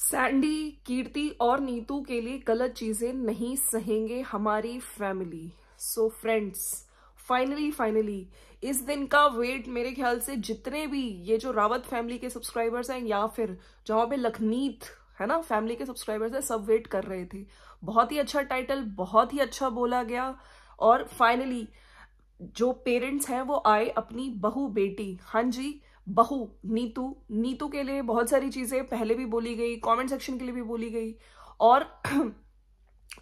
Sandy, कीर्ति और नीतू के लिए गलत चीजें नहीं सहेंगे हमारी फैमिली। सो फ्रेंड्स, फाइनली इस दिन का वेट मेरे ख्याल से जितने भी ये जो रावत फैमिली के सब्सक्राइबर्स हैं या फिर जहां पे लखनीत है ना फैमिली के सब्सक्राइबर्स हैं, सब वेट कर रहे थे। बहुत ही अच्छा टाइटल, बहुत ही अच्छा बोला गया। और फाइनली जो पेरेंट्स हैं वो आए अपनी बहू बेटी, हाँ जी बहू नीतू के लिए बहुत सारी चीजें पहले भी बोली गई, कमेंट सेक्शन के लिए भी बोली गई। और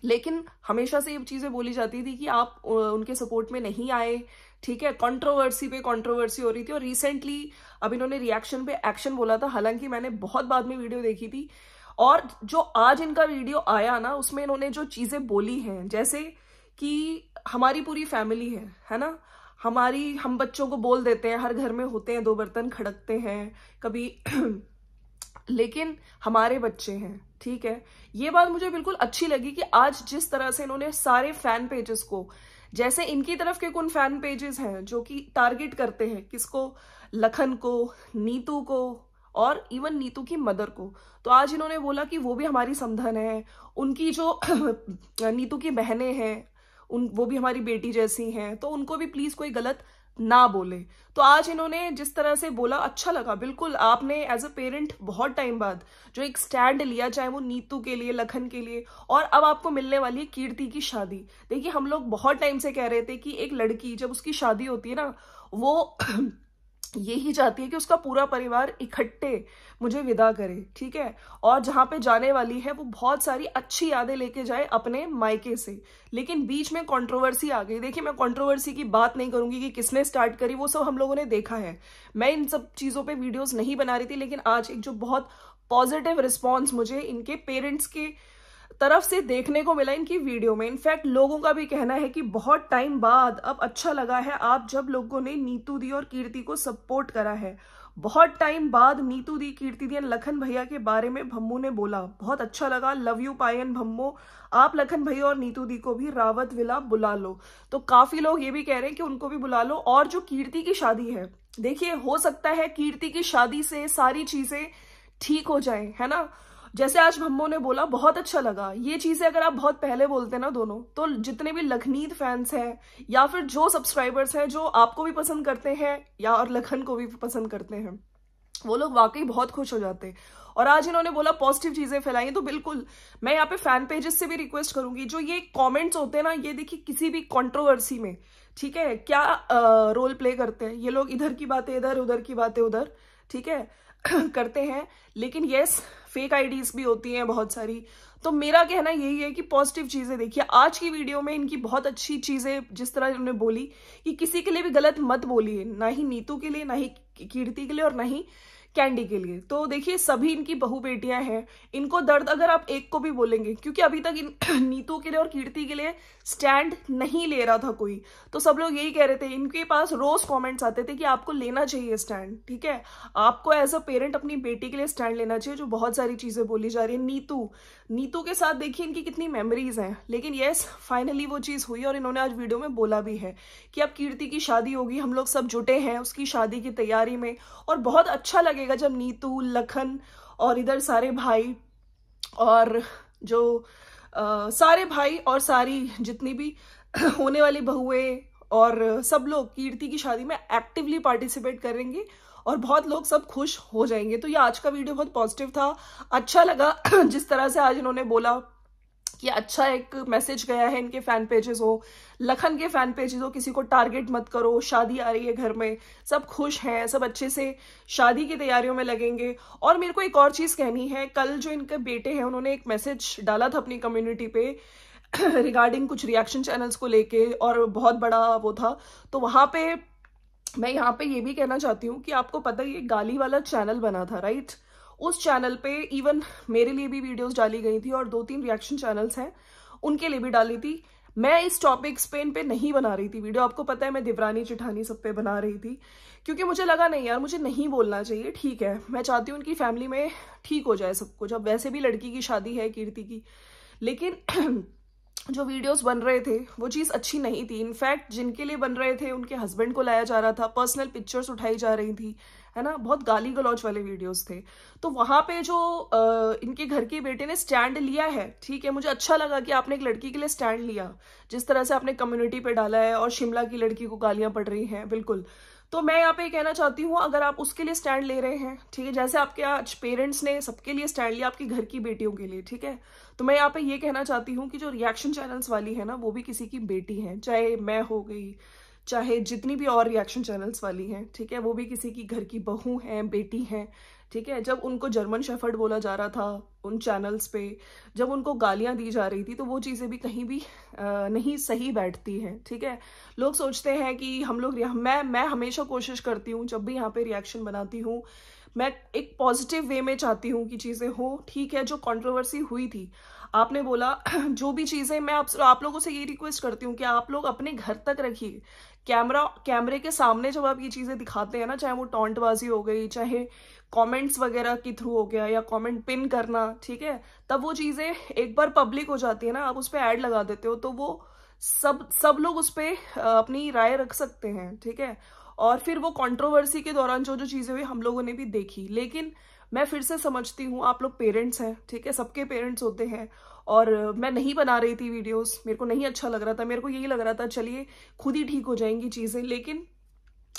लेकिन हमेशा से ये चीजें बोली जाती थी कि आप उनके सपोर्ट में नहीं आए, ठीक है। कंट्रोवर्सी पे कंट्रोवर्सी हो रही थी और रिसेंटली अब इन्होंने रिएक्शन पे एक्शन बोला था। हालांकि मैंने बहुत बाद में वीडियो देखी थी और जो आज इनका वीडियो आया ना उसमें इन्होंने जो चीजें बोली हैं, जैसे कि हमारी पूरी फैमिली है ना, हम बच्चों को बोल देते हैं, हर घर में होते हैं, दो बर्तन खड़कते हैं कभी लेकिन हमारे बच्चे हैं, ठीक है। ये बात मुझे बिल्कुल अच्छी लगी कि आज जिस तरह से इन्होंने सारे फैन पेजेस को, जैसे इनकी तरफ के कुछ फैन पेजेस हैं जो कि टारगेट करते हैं किसको, लखन को, नीतू को और इवन नीतू की मदर को, तो आज इन्होंने बोला कि वो भी हमारी समधन है, उनकी जो नीतू की बहनें हैं वो भी हमारी बेटी जैसी हैं, तो उनको भी प्लीज कोई गलत ना बोले। तो आज इन्होंने जिस तरह से बोला अच्छा लगा। बिल्कुल आपने एज अ पेरेंट बहुत टाइम बाद जो एक स्टैंड लिया, चाहे वो नीतू के लिए, लखन के लिए, और अब आपको मिलने वाली है कीर्ति की शादी। देखिए हम लोग बहुत टाइम से कह रहे थे कि एक लड़की जब उसकी शादी होती है ना, वो यही चाहती है कि उसका पूरा परिवार इकट्ठे मुझे विदा करे, ठीक है, और जहां पे जाने वाली है वो बहुत सारी अच्छी यादें लेके जाए अपने मायके से। लेकिन बीच में कंट्रोवर्सी आ गई। देखिए मैं कंट्रोवर्सी की बात नहीं करूंगी कि किसने स्टार्ट करी, वो सब हम लोगों ने देखा है। मैं इन सब चीजों पे वीडियोस नहीं बना रही थी, लेकिन आज एक जो बहुत पॉजिटिव रिस्पॉन्स मुझे इनके पेरेंट्स के तरफ से देखने को मिला इनकी वीडियो में। इनफैक्ट लोगों का भी कहना है कि बहुत टाइम बाद अब अच्छा लगा है आप जब लोगों ने नीतू दी और कीर्ति को सपोर्ट करा है। बहुत टाइम बाद नीतू दी, कीर्ति दी, लखन भैया के बारे में भम्मू ने बोला, बहुत अच्छा लगा। लव यू पायन भम्मो, आप लखन भैया और नीतू दी को भी रावत विला बुला लो। तो काफी लोग ये भी कह रहे हैं कि उनको भी बुला लो। और जो कीर्ति की शादी है, देखिए हो सकता है कीर्ति की शादी से सारी चीजें ठीक हो जाए, है ना। जैसे आज भम्मो ने बोला, बहुत अच्छा लगा। ये चीजें अगर आप बहुत पहले बोलते ना दोनों, तो जितने भी लखनीत फैंस हैं या फिर जो सब्सक्राइबर्स हैं जो आपको भी पसंद करते हैं या और लखन को भी पसंद करते हैं, वो लोग वाकई बहुत खुश हो जाते हैं। और आज इन्होंने बोला पॉजिटिव चीजें फैलाई, तो बिल्कुल मैं यहाँ पे फैन पेजेस से भी रिक्वेस्ट करूंगी, जो ये कमेंट्स होते हैं ना, ये देखिए किसी भी कंट्रोवर्सी में, ठीक है, क्या रोल प्ले करते हैं ये लोग, इधर की बातें इधर, उधर की बातें उधर, ठीक है करते हैं। लेकिन यस, फेक आईडीज भी होती हैं बहुत सारी। तो मेरा कहना यही है कि पॉजिटिव चीजें देखिए। आज की वीडियो में इनकी बहुत अच्छी चीजें, जिस तरह इन्होंने बोली कि किसी के लिए भी गलत मत बोलिए, ना ही नीतू के लिए, ना ही कीर्ति के लिए और ना ही कैंडी के लिए। तो देखिए सभी इनकी बहू बेटियां हैं, इनको दर्द अगर आप एक को भी बोलेंगे, क्योंकि अभी तक नीतू के लिए और कीर्ति के लिए स्टैंड नहीं ले रहा था कोई, तो सब लोग यही कह रहे थे, इनके पास रोज कमेंट्स आते थे कि आपको लेना चाहिए स्टैंड, ठीक है, आपको एज अ पेरेंट अपनी बेटी के लिए स्टैंड लेना चाहिए। जो बहुत सारी चीजें बोली जा रही है, नीतू के साथ देखिए इनकी कितनी मेमोरीज हैं। लेकिन यस, फाइनली वो चीज हुई और इन्होंने आज वीडियो में बोला भी है कि अब कीर्ति की शादी होगी, हम लोग सब जुटे हैं उसकी शादी की तैयारी में। और बहुत अच्छा लगेगा जब नीतू, लखन और इधर सारे भाई और जो सारे भाई और सारी जितनी भी होने वाली बहुएं और सब लोग कीर्ति की शादी में एक्टिवली पार्टिसिपेट करेंगे और बहुत लोग सब खुश हो जाएंगे। तो ये आज का वीडियो बहुत पॉजिटिव था, अच्छा लगा जिस तरह से आज इन्होंने बोला कि अच्छा एक मैसेज गया है। इनके फैन पेजेस हो, लखन के फैन पेजेस हो, किसी को टारगेट मत करो, शादी आ रही है घर में, सब खुश हैं, सब अच्छे से शादी की तैयारियों में लगेंगे। और मेरे को एक और चीज कहनी है, कल जो इनके बेटे हैं उन्होंने एक मैसेज डाला था अपनी कम्युनिटी पे रिगार्डिंग कुछ रिएक्शन चैनल्स को लेके, और बहुत बड़ा वो था। तो वहां पे मैं यहाँ पे ये भी कहना चाहती हूँ कि आपको पता है ये गाली वाला चैनल बना था, राइट। उस चैनल पे इवन मेरे लिए भी वीडियोस डाली गई थी और 2-3 रिएक्शन चैनल्स हैं उनके लिए भी डाली थी। मैं इस टॉपिक्स पे इन पे नहीं बना रही थी वीडियो, आपको पता है मैं देवरानी चिठानी सब पे बना रही थी, क्योंकि मुझे लगा नहीं यार, मुझे नहीं बोलना चाहिए, ठीक है। मैं चाहती हूँ उनकी फैमिली में ठीक हो जाए सब कुछ। अब वैसे भी लड़की की शादी है कीर्ति की, लेकिन जो वीडियोस बन रहे थे वो चीज अच्छी नहीं थी। इनफैक्ट जिनके लिए बन रहे थे उनके हस्बैंड को लाया जा रहा था, पर्सनल पिक्चर्स उठाई जा रही थी, है ना, बहुत गाली गलौज वाले वीडियोस थे। तो वहां पे जो इनके घर के बेटे ने स्टैंड लिया है, ठीक है, मुझे अच्छा लगा कि आपने एक लड़की के लिए स्टैंड लिया, जिस तरह से आपने कम्युनिटी पे डाला है और शिमला की लड़की को गालियां पड़ रही हैं, बिल्कुल। तो मैं यहाँ पे कहना चाहती हूँ, अगर आप उसके लिए स्टैंड ले रहे हैं, ठीक है, जैसे आपके आज पेरेंट्स ने सबके लिए स्टैंड लिया आपकी घर की बेटियों के लिए, ठीक है, तो मैं यहाँ पे ये कहना चाहती हूँ कि जो रिएक्शन चैनल्स वाली है ना, वो भी किसी की बेटी है, चाहे मैं हो गई, चाहे जितनी भी और रिएक्शन चैनल्स वाली हैं, ठीक है, वो भी किसी की घर की बहू हैं, बेटी हैं, ठीक है। जब उनको जर्मन शेफर्ड बोला जा रहा था उन चैनल्स पे, जब उनको गालियां दी जा रही थी, तो वो चीजें भी कहीं भी नहीं सही बैठती हैं, ठीक है। लोग सोचते हैं कि हम लोग, मैं हमेशा कोशिश करती हूँ जब भी यहाँ पे रिएक्शन बनाती हूँ, मैं एक पॉजिटिव वे में चाहती हूँ कि चीजें हो, ठीक है। जो कंट्रोवर्सी हुई थी, आपने बोला जो भी चीजें, मैं आप लोगों से ये रिक्वेस्ट करती हूँ कि आप लोग अपने घर तक रखिए, कैमरे के सामने जब आप ये चीजें दिखाते हैं ना, चाहे वो टॉन्टबाजी हो गई, चाहे कमेंट्स वगैरह के थ्रू हो गया, या कमेंट पिन करना, ठीक है, तब वो चीजें एक बार पब्लिक हो जाती है ना, आप उस पर ऐड लगा देते हो, तो वो सब लोग उस पर अपनी राय रख सकते हैं, ठीक है। और फिर वो कंट्रोवर्सी के दौरान जो जो चीजें हुई हम लोगों ने भी देखी, लेकिन मैं फिर से समझती हूँ आप लोग पेरेंट्स हैं, ठीक है, सबके पेरेंट्स होते हैं, और मैं नहीं बना रही थी वीडियोस, मेरे को नहीं अच्छा लग रहा था, मेरे को यही लग रहा था चलिए खुद ही ठीक हो जाएंगी चीजें, लेकिन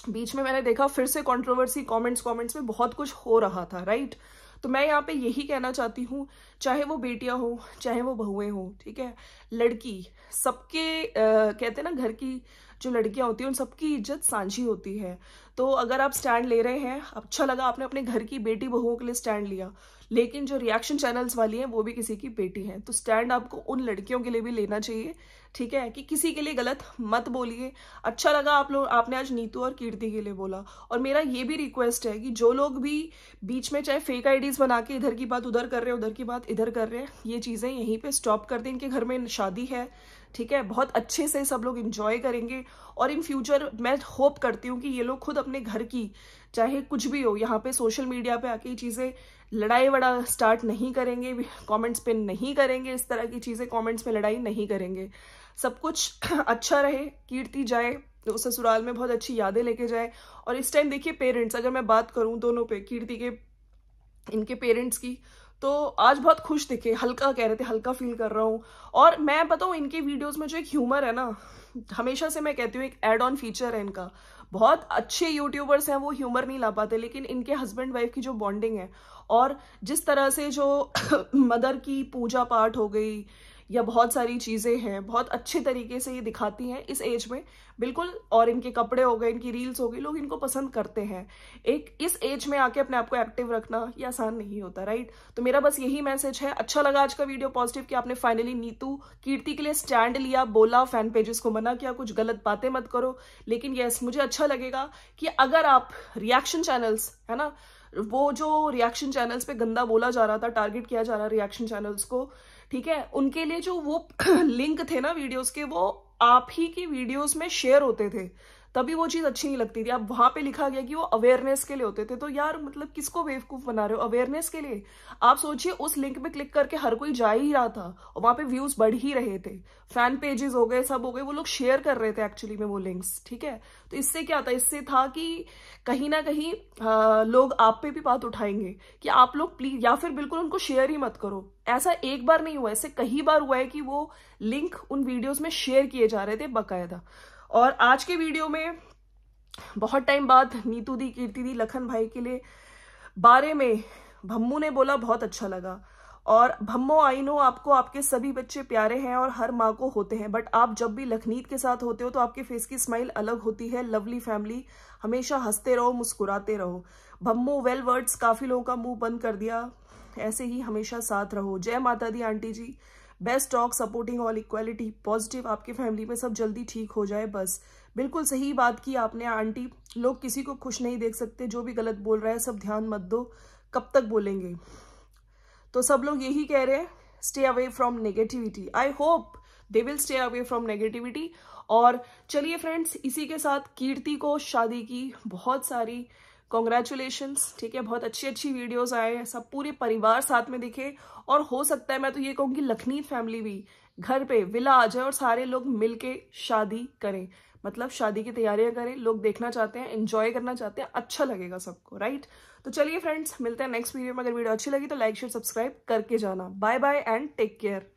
बीच में मैंने देखा फिर से कंट्रोवर्सी, कमेंट्स में बहुत कुछ हो रहा था, राइट। तो मैं यहाँ पे यही कहना चाहती हूँ, चाहे वो बेटियां हो, चाहे वो बहुएं हो, ठीक है, लड़की सबके कहते हैं ना, घर की जो लड़कियां होती हैं उन सबकी इज्जत सांझी होती है। तो अगर आप स्टैंड ले रहे हैं, अच्छा लगा आपने अपने घर की बेटी बहुओं के लिए स्टैंड लिया, लेकिन जो रिएक्शन चैनल्स वाली हैं वो भी किसी की बेटी हैं, तो स्टैंड आपको उन लड़कियों के लिए भी लेना चाहिए, ठीक है, कि किसी के लिए गलत मत बोलिए। अच्छा लगा आपने आज नीतू और कीर्ति के लिए बोला, और मेरा ये भी रिक्वेस्ट है कि जो लोग भी बीच में चाहे फेक आईडीज बना के इधर की बात उधर कर रहे हैं, उधर की बात इधर कर रहे हैं, ये चीजें यहीं पे स्टॉप कर दें। इनके घर में शादी है, ठीक है, बहुत अच्छे से सब लोग एंजॉय करेंगे, और इन फ्यूचर मैं होप करती हूँ कि ये लोग खुद अपने घर की, चाहे कुछ भी हो, यहाँ पे सोशल मीडिया पे आके ये चीजें लड़ाई वड़ा स्टार्ट नहीं करेंगे, कमेंट्स पे नहीं करेंगे, इस तरह की चीजें कमेंट्स में लड़ाई नहीं करेंगे, सब कुछ अच्छा रहे, कीर्ति जाए तो ससुराल में बहुत अच्छी यादें लेके जाए। और इस टाइम देखिए पेरेंट्स, अगर मैं बात करूं दोनों पे, कीर्ति के इनके पेरेंट्स की, तो आज बहुत खुश दिखे, हल्का कह रहे थे, हल्का फील कर रहा हूँ। और मैं बताऊँ इनके वीडियोस में जो एक ह्यूमर है ना, हमेशा से मैं कहती हूँ एक एड ऑन फीचर है इनका, बहुत अच्छे यूट्यूबर्स हैं वो ह्यूमर नहीं ला पाते, लेकिन इनके हस्बैंड वाइफ की जो बॉन्डिंग है, और जिस तरह से जो मदर की पूजा पाठ हो गई या बहुत सारी चीजें हैं, बहुत अच्छे तरीके से ये दिखाती हैं इस एज में, बिल्कुल। और इनके कपड़े हो गए, इनकी रील्स हो गई, लोग इनको पसंद करते हैं। एक इस एज में आके अपने आप को एक्टिव रखना ये आसान नहीं होता, राइट। तो मेरा बस यही मैसेज है। अच्छा लगा आज का वीडियो पॉजिटिव कि आपने फाइनली नीतू कीर्ति के लिए स्टैंड लिया, बोला, फैन पेजेस को मना किया, कुछ गलत बातें मत करो। लेकिन यस, मुझे अच्छा लगेगा कि अगर आप रिएक्शन चैनल्स, है ना, वो जो रिएक्शन चैनल्स पे गंदा बोला जा रहा था, टारगेट किया जा रहा रिएक्शन चैनल्स को, ठीक है, उनके लिए जो वो लिंक थे ना वीडियोस के, वो आप ही की वीडियोस में शेयर होते थे, तभी वो चीज अच्छी नहीं लगती थी। अब वहां पे लिखा गया कि वो अवेयरनेस के लिए होते थे, तो यार मतलब किसको बेवकूफ बना रहे हो? अवेयरनेस के लिए आप सोचिए, उस लिंक पे क्लिक करके हर कोई जा ही रहा था और वहां पे व्यूज बढ़ ही रहे थे, फैन पेजेस हो गए, सब हो गए, वो लोग शेयर कर रहे थे एक्चुअली में वो लिंक्स, ठीक है। तो इससे क्या था? इससे था कि कहीं ना कहीं लोग आप पे भी बात उठाएंगे कि आप लोग प्लीज, या फिर बिल्कुल उनको शेयर ही मत करो। ऐसा एक बार नहीं हुआ, ऐसे कई बार हुआ है कि वो लिंक उन वीडियोस में शेयर किए जा रहे थे बकायदा। और आज के वीडियो में बहुत टाइम बाद नीतू दी, कीर्ति दी, लखन भाई के लिए बारे में भम्मू ने बोला, बहुत अच्छा लगा। और भम्मो, आई नो आपको आपके सभी बच्चे प्यारे हैं और हर माँ को होते हैं, बट आप जब भी लखनीत के साथ होते हो तो आपके फेस की स्माइल अलग होती है। लवली फैमिली, हमेशा हंसते रहो, मुस्कुराते रहो। भम्मो, वेल वर्ड्स काफी लोगों का मुंह बंद कर दिया, ऐसे ही हमेशा साथ रहो। जय माता दी aunty ji, best talk, supporting all, equality, positive, आपके फैमिली में सब जल्दी ठीक हो जाए बस। बिल्कुल सही बात की आपने आंटी, लोग किसी को खुश नहीं देख सकते, जो भी गलत बोल रहा है सब ध्यान मत दो, कब तक बोलेंगे। तो सब लोग यही कह रहे हैं, stay away from negativity. I hope they will stay away from negativity. और चलिए फ्रेंड्स, इसी के साथ कीर्ति को शादी की बहुत सारी कॉन्ग्रेचुलेशंस, ठीक है। बहुत अच्छी अच्छी वीडियोस आए, सब पूरे परिवार साथ में दिखे, और हो सकता है मैं तो ये कहूँगी लखनीत फैमिली भी घर पे विला आ जाए और सारे लोग मिलके शादी करें। मतलब शादी की तैयारियां करें, लोग देखना चाहते हैं, एंजॉय करना चाहते हैं, अच्छा लगेगा सबको, राइट। तो चलिए फ्रेंड्स, मिलते हैं नेक्स्ट वीडियो में। अगर वीडियो अच्छी लगी तो लाइक शेयर सब्सक्राइब करके जाना। Bye bye and take care.